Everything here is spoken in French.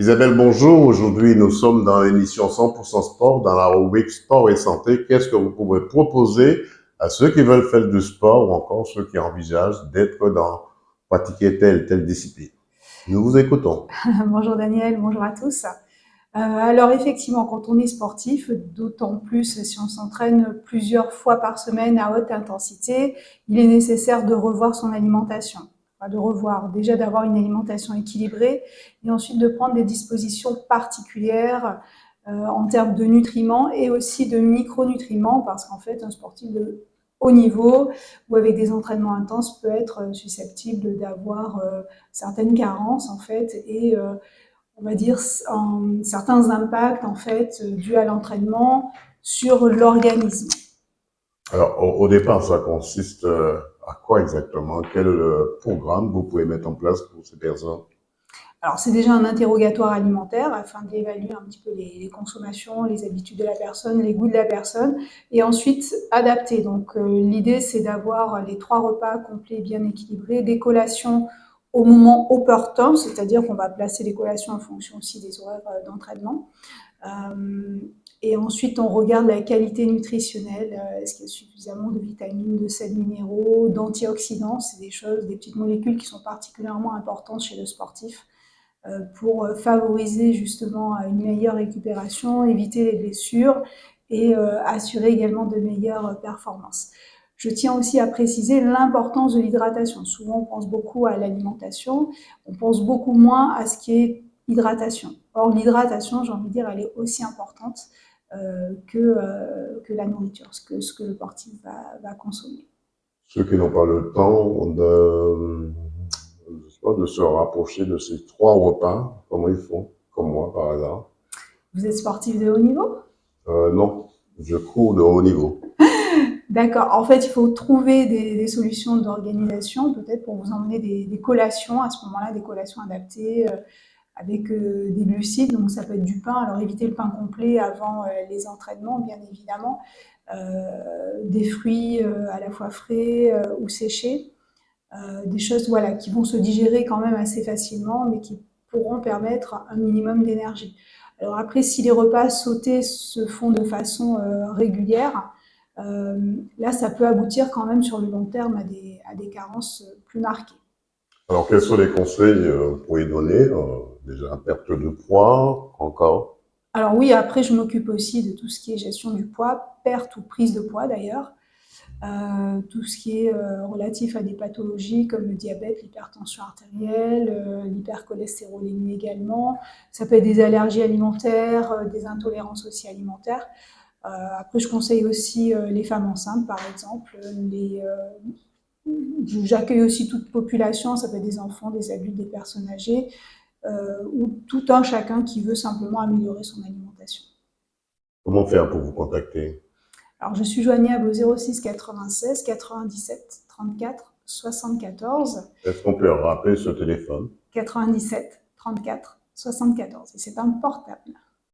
Isabelle, bonjour. Aujourd'hui, nous sommes dans l'émission 100% sport, dans la rubrique sport et santé. Qu'est-ce que vous pouvez proposer à ceux qui veulent faire du sport ou encore ceux qui envisagent pratiquer telle discipline? Nous vous écoutons. Bonjour Daniel, bonjour à tous. Alors effectivement, quand on est sportif, d'autant plus si on s'entraîne plusieurs fois par semaine à haute intensité, il est nécessaire de revoir son alimentation. Enfin, de revoir, déjà d'avoir une alimentation équilibrée et ensuite de prendre des dispositions particulières en termes de nutriments et aussi de micronutriments parce qu'en fait, un sportif de haut niveau ou avec des entraînements intenses peut être susceptible d'avoir certaines carences en fait et on va dire certains impacts en fait dus à l'entraînement sur l'organisme. Alors, au départ, ça consiste à quoi exactement? Quel programme vous pouvez mettre en place pour ces personnes? Alors c'est déjà un interrogatoire alimentaire afin d'évaluer un petit peu les consommations, les habitudes de la personne, les goûts de la personne et ensuite adapter. Donc l'idée c'est d'avoir les 3 repas complets bien équilibrés, des collations au moment opportun, c'est-à-dire qu'on va placer les collations en fonction aussi des horaires d'entraînement. Euh, et ensuite, on regarde la qualité nutritionnelle. Est-ce qu'il y a suffisamment de vitamines, de sels minéraux, d'antioxydants? C'est des choses, des petites molécules qui sont particulièrement importantes chez le sportif pour favoriser justement une meilleure récupération, éviter les blessures et assurer également de meilleures performances. Je tiens aussi à préciser l'importance de l'hydratation. Souvent, on pense beaucoup à l'alimentation, on pense beaucoup moins à ce qui est hydratation. Or, l'hydratation, j'ai envie de dire, elle est aussi importante que la nourriture, ce que le sportif va consommer. Ceux qui n'ont pas le temps je sais pas, de se rapprocher de ces 3 repas, comment ils font? Comme moi, par hasard. Vous êtes sportif de haut niveau? Non, je cours de haut niveau. D'accord. En fait, il faut trouver des solutions d'organisation, peut-être pour vous emmener des collations, à ce moment-là, des collations adaptées avec des glucides. Donc, ça peut être du pain. Alors, évitez le pain complet avant les entraînements, bien évidemment. Des fruits à la fois frais ou séchés. Des choses voilà, qui vont se digérer quand même assez facilement, mais qui pourront permettre un minimum d'énergie. Alors après, si les repas sautés se font de façon régulière, là, ça peut aboutir quand même sur le long terme à des carences plus marquées. Alors, quels sont les conseils que vous pourriez donner? Déjà, perte de poids, encore. Alors oui, après, je m'occupe aussi de tout ce qui est gestion du poids, perte ou prise de poids d'ailleurs. Tout ce qui est relatif à des pathologies comme le diabète, l'hypertension artérielle, l'hypercholestérolémie également. Ça peut être des allergies alimentaires, des intolérances aussi alimentaires. Après, je conseille aussi les femmes enceintes, par exemple. J'accueille aussi toute population, ça peut être des enfants, des adultes, des personnes âgées, ou tout un chacun qui veut simplement améliorer son alimentation. Comment faire pour vous contacter? Alors, je suis joignable au 06 96 97 34 74 Est-ce qu'on peut rappeler ce téléphone? 97 34 74. Et c'est un portable.